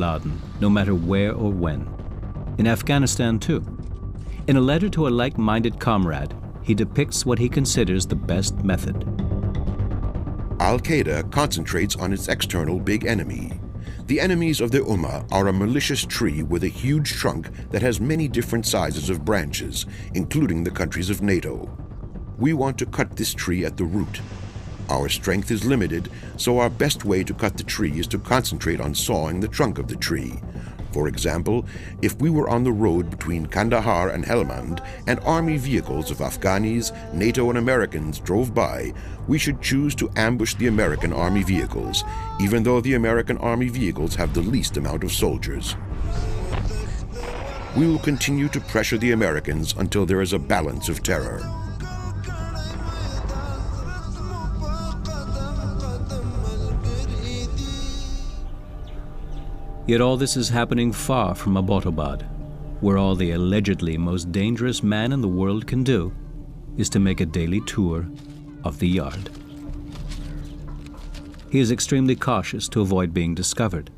Laden, no matter where or when. In Afghanistan, too. In a letter to a like-minded comrade, he depicts what he considers the best method. Al-Qaeda concentrates on its external big enemy. The enemies of the Ummah are a malicious tree with a huge trunk that has many different sizes of branches, including the countries of NATO. We want to cut this tree at the root. Our strength is limited, so our best way to cut the tree is to concentrate on sawing the trunk of the tree. For example, if we were on the road between Kandahar and Helmand and army vehicles of Afghanis, NATO and Americans drove by, we should choose to ambush the American army vehicles, even though the American army vehicles have the least amount of soldiers. We will continue to pressure the Americans until there is a balance of terror. Yet all this is happening far from Abbottabad, where all the allegedly most dangerous man in the world can do is to make a daily tour of the yard. He is extremely cautious to avoid being discovered.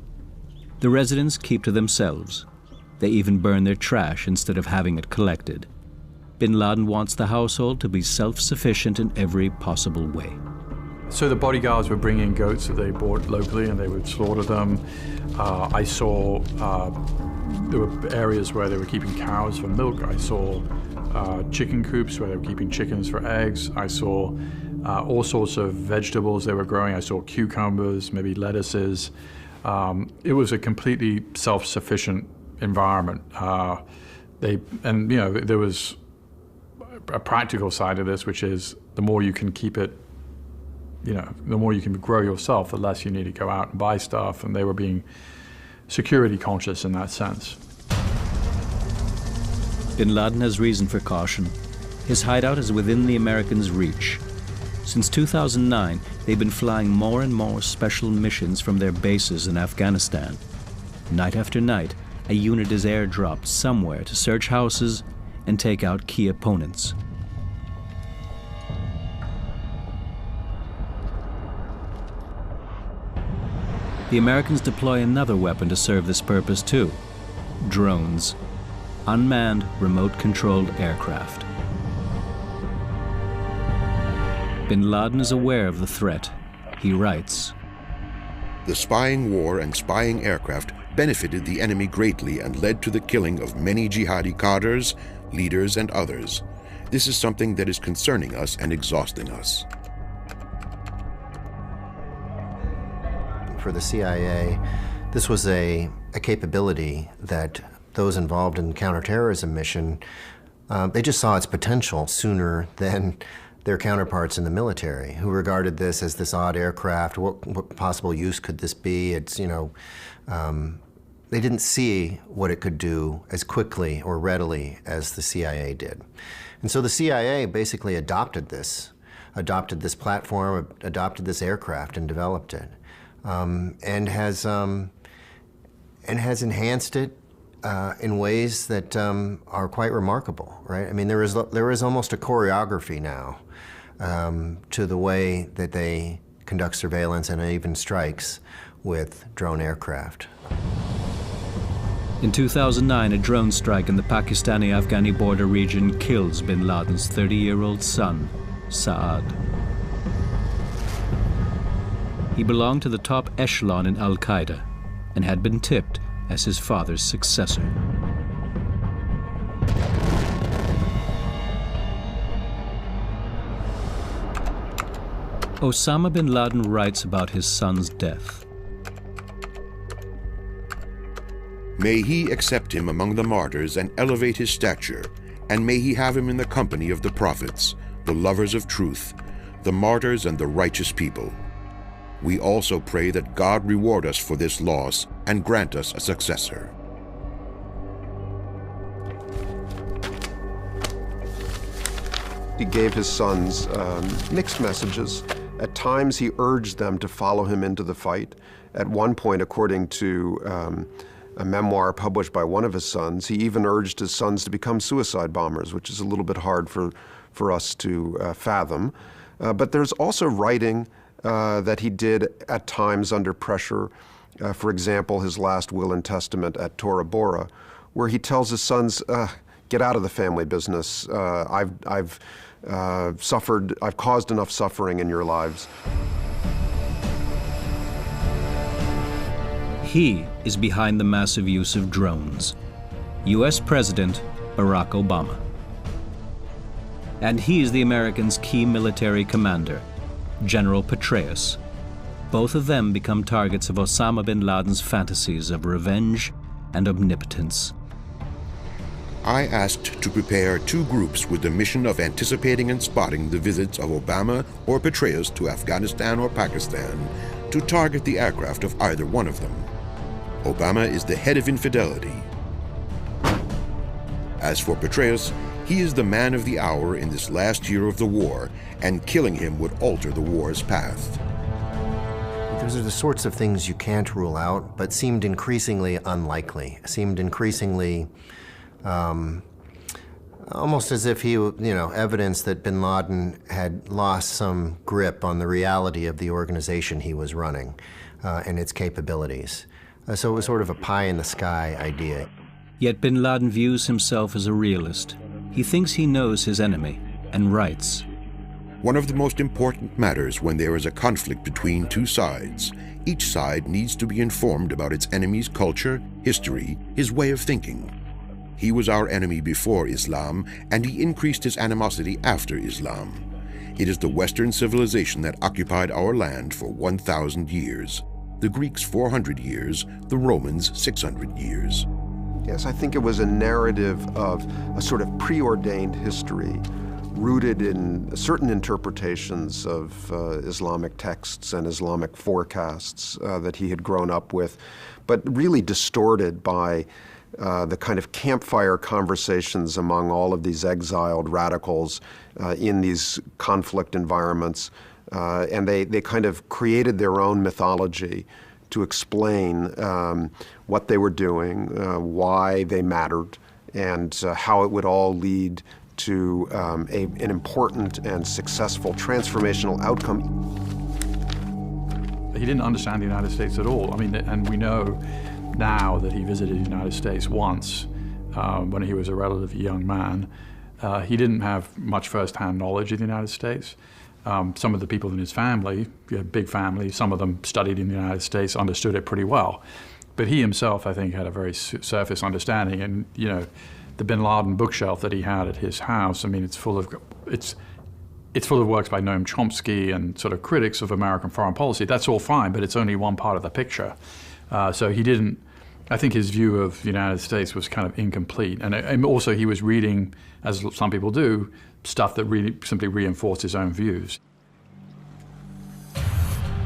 The residents keep to themselves. They even burn their trash instead of having it collected. Bin Laden wants the household to be self-sufficient in every possible way. So the bodyguards were bringing goats that they bought locally and they would slaughter them. I saw there were areas where they were keeping cows for milk. I saw chicken coops where they were keeping chickens for eggs. I saw all sorts of vegetables they were growing. I saw cucumbers, maybe lettuces. It was a completely self-sufficient environment. There was a practical side of this, which is the more you can keep it, the more you can grow yourself, the less you need to go out and buy stuff, and they were being security conscious in that sense. Bin Laden has reason for caution. His hideout is within the Americans' reach. Since 2009, they've been flying more and more special missions from their bases in Afghanistan. Night after night, a unit is airdropped somewhere to search houses and take out key opponents. The Americans deploy another weapon to serve this purpose too: drones, unmanned, remote-controlled aircraft. Bin Laden is aware of the threat. He writes, "The spying war and spying aircraft benefited the enemy greatly and led to the killing of many jihadi cadres, leaders, and others. This is something that is concerning us and exhausting us." For the CIA, this was a capability that those involved in the counterterrorism mission, they just saw its potential sooner than their counterparts in the military, who regarded this as this odd aircraft. What possible use could this be? They didn't see what it could do as quickly or readily as the CIA did. And so the CIA basically adopted this platform, adopted this aircraft and developed it. And has enhanced it in ways that are quite remarkable, right? I mean, there is almost a choreography now to the way that they conduct surveillance and even strikes with drone aircraft. In 2009, a drone strike in the Pakistani-Afghani border region kills Bin Laden's 30-year-old son, Saad. He belonged to the top echelon in al-Qaeda and had been tipped as his father's successor. Osama bin Laden writes about his son's death. "May he accept him among the martyrs and elevate his stature, and may he have him in the company of the prophets, the lovers of truth, the martyrs and the righteous people. We also pray that God reward us for this loss and grant us a successor." He gave his sons mixed messages. At times, he urged them to follow him into the fight. At one point, according to a memoir published by one of his sons, he even urged his sons to become suicide bombers, which is a little bit hard for us to fathom. But there's also writing that he did at times under pressure For example, his last will and testament at Tora Bora, where he tells his sons, get out of the family business. I've caused enough suffering in your lives. He is behind the massive use of drones. US President Barack Obama. And he is the Americans' key military commander, General Petraeus. Both of them become targets of Osama bin Laden's fantasies of revenge and omnipotence. I asked to prepare two groups with the mission of anticipating and spotting the visits of Obama or Petraeus to Afghanistan or Pakistan to target the aircraft of either one of them. Obama is the head of infidelity. As for Petraeus, he is the man of the hour in this last year of the war, and killing him would alter the war's path. Those are the sorts of things you can't rule out, but seemed increasingly unlikely, seemed increasingly almost as if he, evidence that bin Laden had lost some grip on the reality of the organization he was running and its capabilities. So it was sort of a pie-in-the-sky idea. Yet bin Laden views himself as a realist. He thinks he knows his enemy and writes, One of the most important matters when there is a conflict between two sides, each side needs to be informed about its enemy's culture, history, his way of thinking. He was our enemy before Islam, and he increased his animosity after Islam. It is the Western civilization that occupied our land for 1,000 years. The Greeks 400 years, the Romans 600 years. Yes, I think it was a narrative of a sort of preordained history rooted in certain interpretations of Islamic texts and Islamic forecasts that he had grown up with, but really distorted by the kind of campfire conversations among all of these exiled radicals in these conflict environments. And they kind of created their own mythology to explain what they were doing, why they mattered, and how it would all lead to an important and successful transformational outcome. He didn't understand the United States at all. I mean, and we know now that he visited the United States once when he was a relatively young man. He didn't have much first-hand knowledge of the United States. Some of the people in his family, he had a big family, some of them studied in the United States, understood it pretty well. But he himself, I think, had a very surface understanding. And, the bin Laden bookshelf that he had at his house, I mean, it's full of works by Noam Chomsky and sort of critics of American foreign policy. That's all fine, but it's only one part of the picture. So he didn't, I think his view of the United States was kind of incomplete. And also he was reading, as some people do, stuff that really simply reinforced his own views.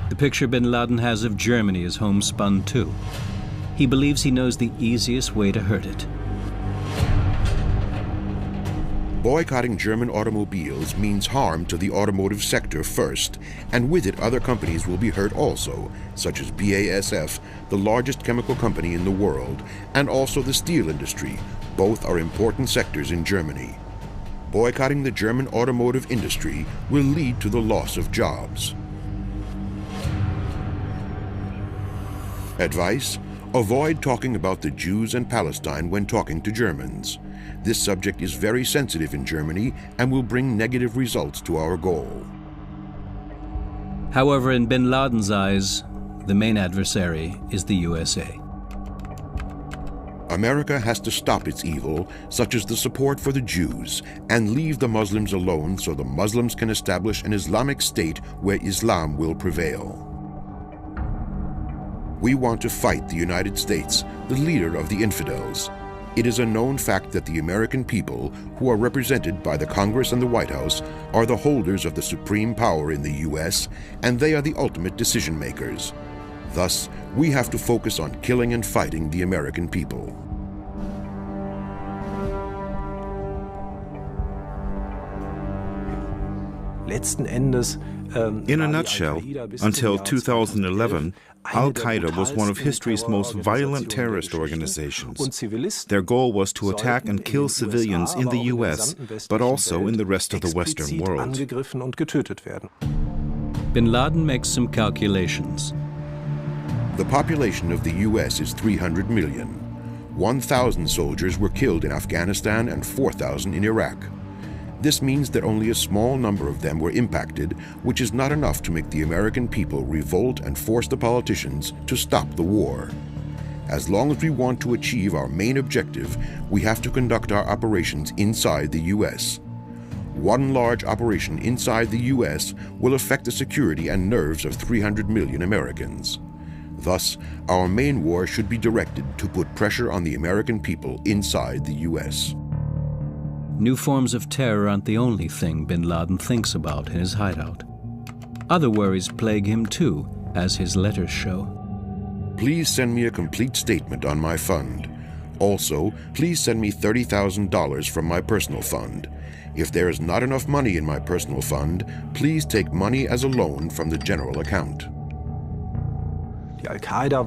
The picture bin Laden has of Germany is homespun too. He believes he knows the easiest way to hurt it. Boycotting German automobiles means harm to the automotive sector first, and with it other companies will be hurt also, such as BASF, the largest chemical company in the world, and also the steel industry. Both are important sectors in Germany. Boycotting the German automotive industry will lead to the loss of jobs. Advice: avoid talking about the Jews and Palestine when talking to Germans. This subject is very sensitive in Germany and will bring negative results to our goal. However, in bin Laden's eyes, the main adversary is the USA. America has to stop its evil, such as the support for the Jews, and leave the Muslims alone so the Muslims can establish an Islamic state where Islam will prevail. We want to fight the United States, the leader of the infidels. It is a known fact that the American people, who are represented by the Congress and the White House, are the holders of the supreme power in the U.S., and they are the ultimate decision makers. Thus, we have to focus on killing and fighting the American people. In a nutshell, until 2011, al-Qaeda was one of history's most violent terrorist organizations. Their goal was to attack and kill civilians in the US, but also in the rest of the Western world. Bin Laden makes some calculations. The population of the US is 300 million. 1,000 soldiers were killed in Afghanistan and 4,000 in Iraq. This means that only a small number of them were impacted, which is not enough to make the American people revolt and force the politicians to stop the war. As long as we want to achieve our main objective, we have to conduct our operations inside the US. One large operation inside the US will affect the security and nerves of 300 million Americans. Thus, our main war should be directed to put pressure on the American people inside the US. New forms of terror aren't the only thing bin Laden thinks about in his hideout. Other worries plague him too, as his letters show. Please send me a complete statement on my fund. Also, please send me $30,000 from my personal fund. If there is not enough money in my personal fund, please take money as a loan from the general account. Al-Qaeda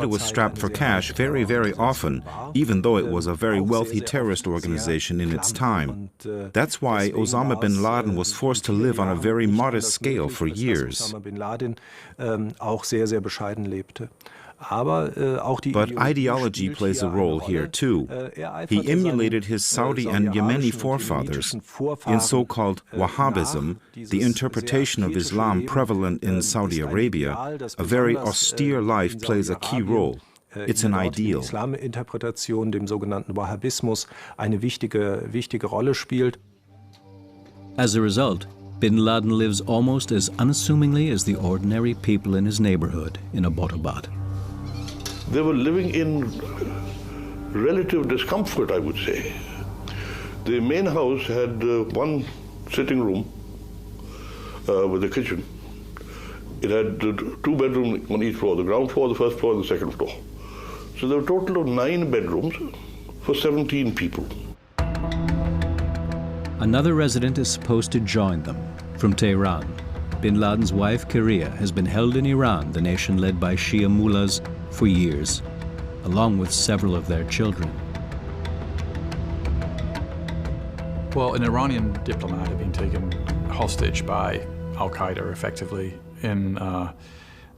was strapped for cash very, very often, even though it was a very wealthy terrorist organization in its time. That's why Osama bin Laden was forced to live on a very modest scale for years. But ideology plays a role here too. He emulated his Saudi and Yemeni forefathers. In so-called Wahhabism, the interpretation of Islam prevalent in Saudi Arabia, a very austere life plays a key role. It's an ideal. As a result, bin Laden lives almost as unassumingly as the ordinary people in his neighborhood in Abbottabad. They were living in relative discomfort, I would say. The main house had one sitting room with a kitchen. It had 2 bedrooms on each floor, the ground floor, the first floor, and the second floor. So there were a total of 9 bedrooms for 17 people. Another resident is supposed to join them from Tehran. Bin Laden's wife, Karia, has been held in Iran, the nation led by Shia mullahs, for years, along with several of their children. Well, an Iranian diplomat had been taken hostage by al-Qaeda, effectively, and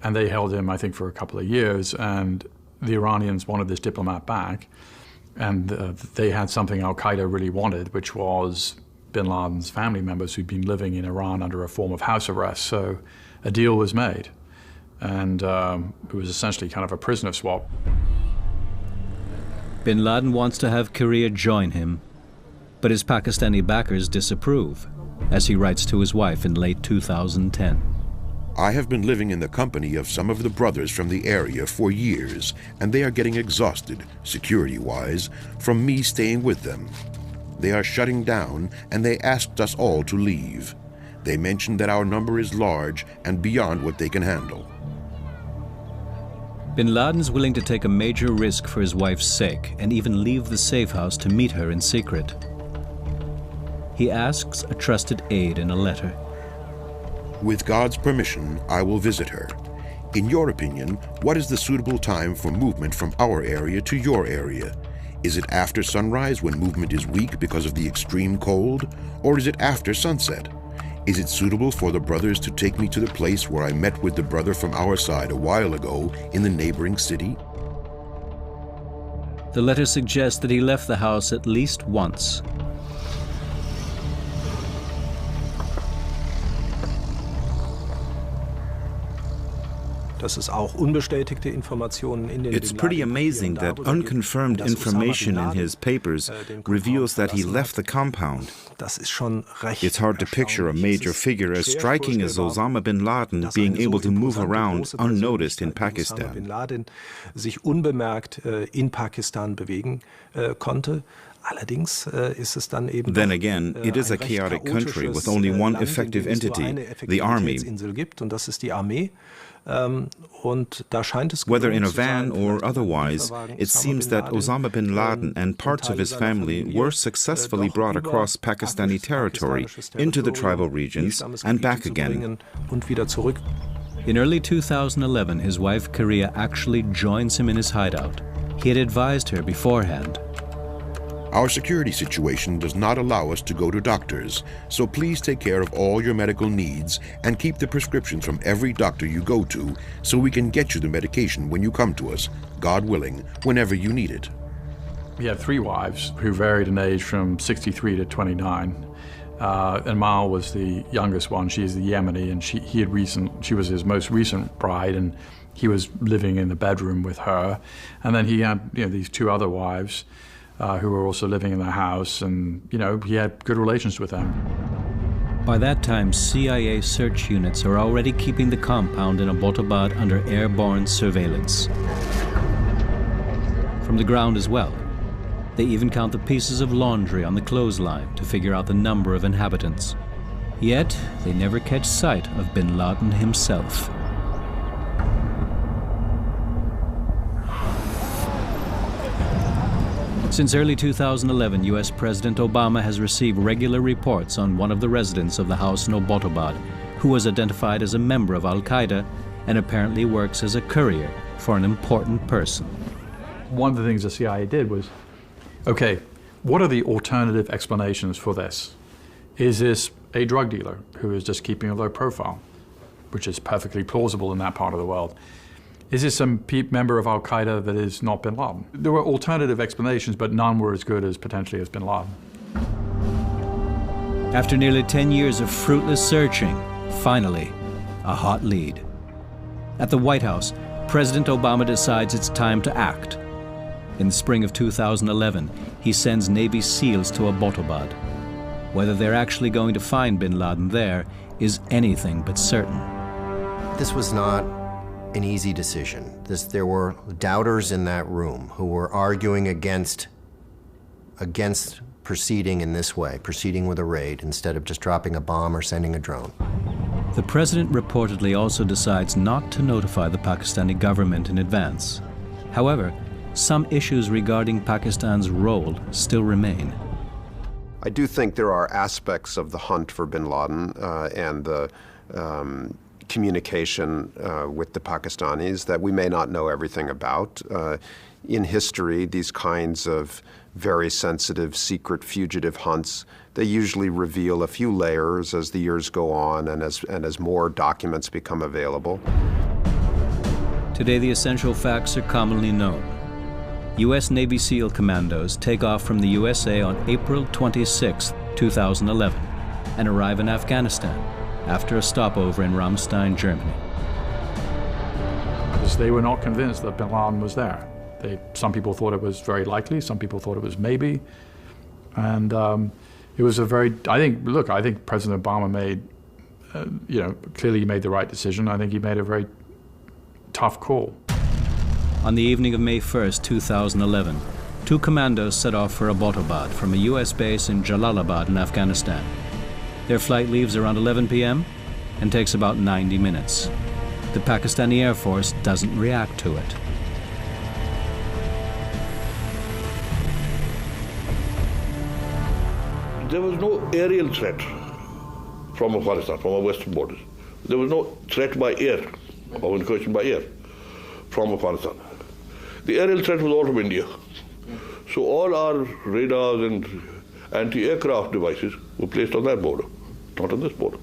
they held him, I think, for a couple of years, and the Iranians wanted this diplomat back, and they had something al-Qaeda really wanted, which was bin Laden's family members who'd been living in Iran under a form of house arrest, so a deal was made. And it was essentially kind of a prisoner swap. Bin Laden wants to have Karia join him, but his Pakistani backers disapprove, as he writes to his wife in late 2010. I have been living in the company of some of the brothers from the area for years, and they are getting exhausted, security-wise, from me staying with them. They are shutting down, and they asked us all to leave. They mentioned that our number is large and beyond what they can handle. Bin Laden's willing to take a major risk for his wife's sake and even leave the safe house to meet her in secret. He asks a trusted aide in a letter. With God's permission, I will visit her. In your opinion, what is the suitable time for movement from our area to your area? Is it after sunrise when movement is weak because of the extreme cold? Or is it after sunset? Is it suitable for the brothers to take me to the place where I met with the brother from our side a while ago in the neighboring city? The letter suggests that he left the house at least once. It's pretty amazing that unconfirmed information in his papers reveals that he left the compound. It's hard to picture a major figure as striking as Osama bin Laden being able to move around unnoticed in Pakistan. Then again, it is a chaotic country with only one effective entity, the army. Whether in a van or otherwise, it seems that Osama bin Laden and parts of his family were successfully brought across Pakistani territory into the tribal regions and back again. In early 2011, his wife Karia actually joins him in his hideout. He had advised her beforehand. Our security situation does not allow us to go to doctors, so please take care of all your medical needs and keep the prescriptions from every doctor you go to so we can get you the medication when you come to us, God willing, whenever you need it. He had 3 wives who varied in age from 63 to 29. Amal was the youngest one. She's the Yemeni, and she was his most recent bride, and he was living in the bedroom with her. And then he had these 2 other wives who were also living in the house, and he had good relations with them. By that time, CIA search units are already keeping the compound in Abbottabad under airborne surveillance. From the ground as well. They even count the pieces of laundry on the clothesline to figure out the number of inhabitants. Yet, they never catch sight of bin Laden himself. Since early 2011, US President Obama has received regular reports on one of the residents of the house in Abbottabad, who was identified as a member of al-Qaeda and apparently works as a courier for an important person. One of the things the CIA did was, okay, what are the alternative explanations for this? Is this a drug dealer who is just keeping a low profile, which is perfectly plausible in that part of the world? Is this some member of al-Qaeda that is not bin Laden? There were alternative explanations, but none were as good as potentially as bin Laden. After nearly 10 years of fruitless searching, finally, a hot lead. At the White House, President Obama decides it's time to act. In the spring of 2011, he sends Navy SEALs to Abbottabad. Whether they're actually going to find bin Laden there is anything but certain. This was not an easy decision. There were doubters in that room who were arguing against proceeding in this way, proceeding with a raid instead of just dropping a bomb or sending a drone. The president reportedly also decides not to notify the Pakistani government in advance. However, some issues regarding Pakistan's role still remain. I do think there are aspects of the hunt for bin Laden and the communication with the Pakistanis that we may not know everything about. In history, these kinds of very sensitive, secret, fugitive hunts, they usually reveal a few layers as the years go on and as more documents become available. Today, the essential facts are commonly known. U.S. Navy SEAL commandos take off from the USA on April 26, 2011, and arrive in Afghanistan after a stopover in Ramstein, Germany. Because they were not convinced that bin Laden was there. Some people thought it was very likely, some people thought it was maybe. And it was a very, I think President Obama made, clearly he made the right decision. I think he made a very tough call. On the evening of May 1st, 2011, 2 commandos set off for Abbottabad from a U.S. base in Jalalabad in Afghanistan. Their flight leaves around 11 p.m. and takes about 90 minutes. The Pakistani Air Force doesn't react to it. There was no aerial threat from Afghanistan, from our western borders. There was no threat by air, or incursion by air, from Afghanistan. The aerial threat was all from India. So all our radars and anti-aircraft devices were placed on that border, not on this border.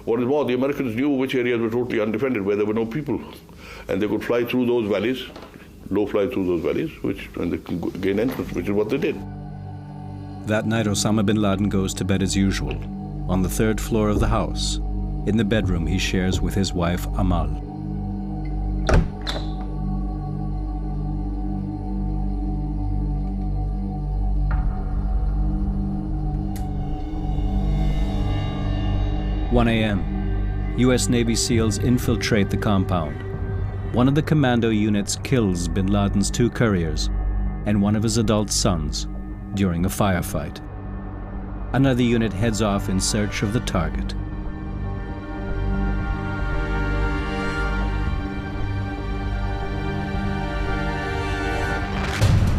What is more, the Americans knew which areas were totally undefended, where there were no people. And they could fly through those valleys, low-fly through those valleys, and they could gain entrance, which is what they did. That night, Osama bin Laden goes to bed as usual, on the 3rd floor of the house, in the bedroom he shares with his wife, Amal. "1 a.m. U.S. Navy SEALs infiltrate the compound. One of the commando units kills bin Laden's 2 couriers and one of his adult sons during a firefight. Another unit heads off in search of the target.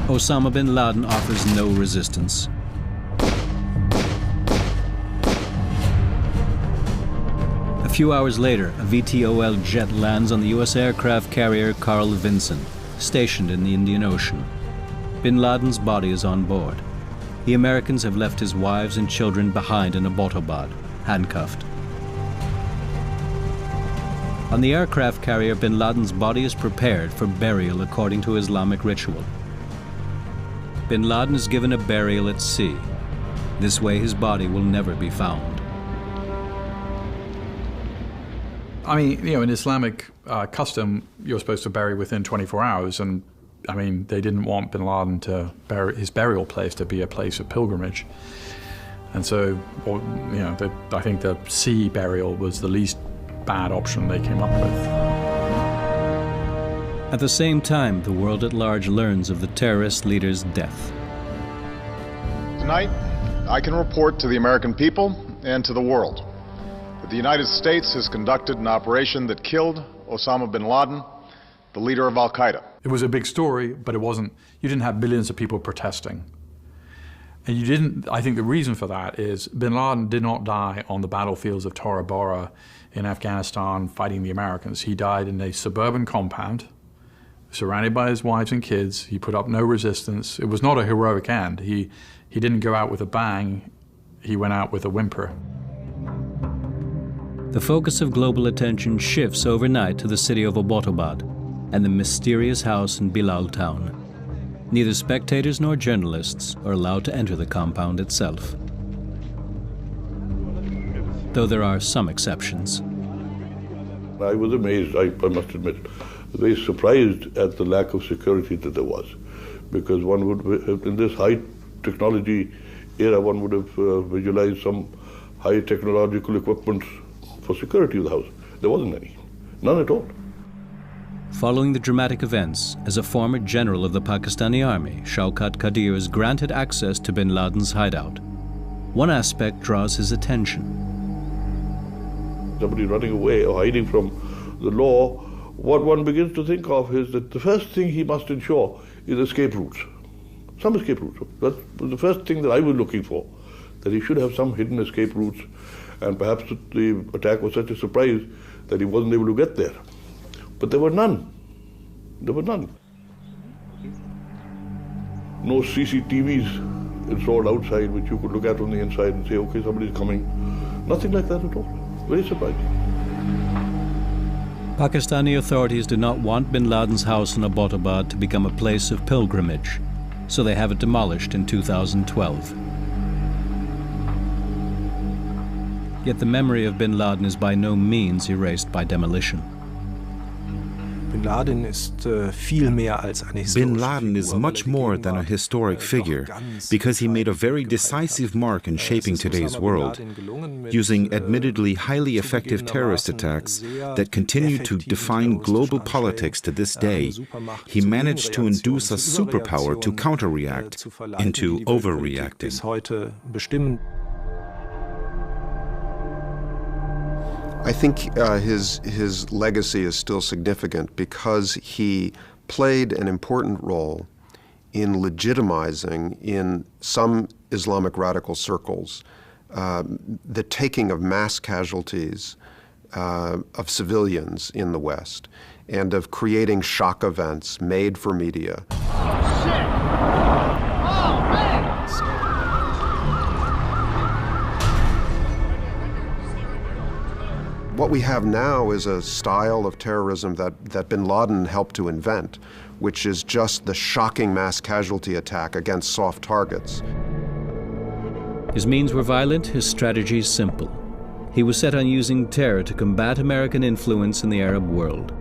Osama bin Laden offers no resistance. A few hours later, a VTOL jet lands on the U.S. aircraft carrier Carl Vinson, stationed in the Indian Ocean. Bin Laden's body is on board. The Americans have left his wives and children behind in Abbottabad, handcuffed. On the aircraft carrier, Bin Laden's body is prepared for burial according to Islamic ritual. Bin Laden is given a burial at sea. This way his body will never be found. I mean, you know, in Islamic custom, you're supposed to bury within 24 hours, and I mean, they didn't want Bin Laden to bury his burial place to be a place of pilgrimage. And so, you know, I think the sea burial was the least bad option they came up with. At the same time, the world at large learns of the terrorist leader's death. Tonight, I can report to the American people and to the world that the United States has conducted an operation that killed Osama bin Laden, the leader of al-Qaeda. It was a big story, but it wasn't, you didn't have billions of people protesting. And you didn't, I think the reason for that is bin Laden did not die on the battlefields of Tora Bora in Afghanistan fighting the Americans. He died in a suburban compound, surrounded by his wives and kids. He put up no resistance. It was not a heroic end. He didn't go out with a bang, he went out with a whimper. The focus of global attention shifts overnight to the city of Abbottabad and the mysterious house in Bilal town. Neither spectators nor journalists are allowed to enter the compound itself, though there are some exceptions. I was amazed, I must admit, very surprised at the lack of security that there was, because one would, in this high technology era, one would have visualized some high technological equipment for security of the house. There wasn't any, none at all. Following the dramatic events, as a former general of the Pakistani army, Shaukat Qadir is granted access to bin Laden's hideout. One aspect draws his attention. Somebody running away or hiding from the law, what one begins to think of is that the first thing he must ensure is escape routes. Some escape routes. That's the first thing that I was looking for, that he should have some hidden escape routes, and perhaps the attack was such a surprise that he wasn't able to get there. But there were none. There were none. No CCTVs installed outside which you could look at from the inside and say, okay, somebody's coming. Nothing like that at all. Very surprising. Pakistani authorities do not want bin Laden's house in Abbottabad to become a place of pilgrimage, so they have it demolished in 2012. Yet the memory of bin Laden is by no means erased by demolition. Bin Laden is much more than a historic figure, because he made a very decisive mark in shaping today's world, using admittedly highly effective terrorist attacks that continue to define global politics to this day. He managed to induce a superpower to counter-react into overreacting. I think his legacy is still significant because he played an important role in legitimizing, in some Islamic radical circles, the taking of mass casualties of civilians in the West, and of creating shock events made for media. What we have now is a style of terrorism that bin Laden helped to invent, which is just the shocking mass casualty attack against soft targets. His means were violent, his strategies simple. He was set on using terror to combat American influence in the Arab world.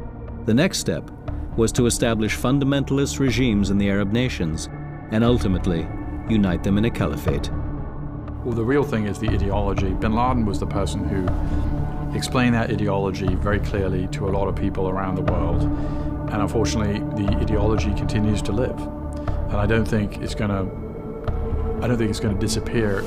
The next step was to establish fundamentalist regimes in the Arab nations and ultimately unite them in a caliphate. Well, the real thing is the ideology. Bin Laden was the person who explained that ideology very clearly to a lot of people around the world. And unfortunately, the ideology continues to live. And I don't think it's going to disappear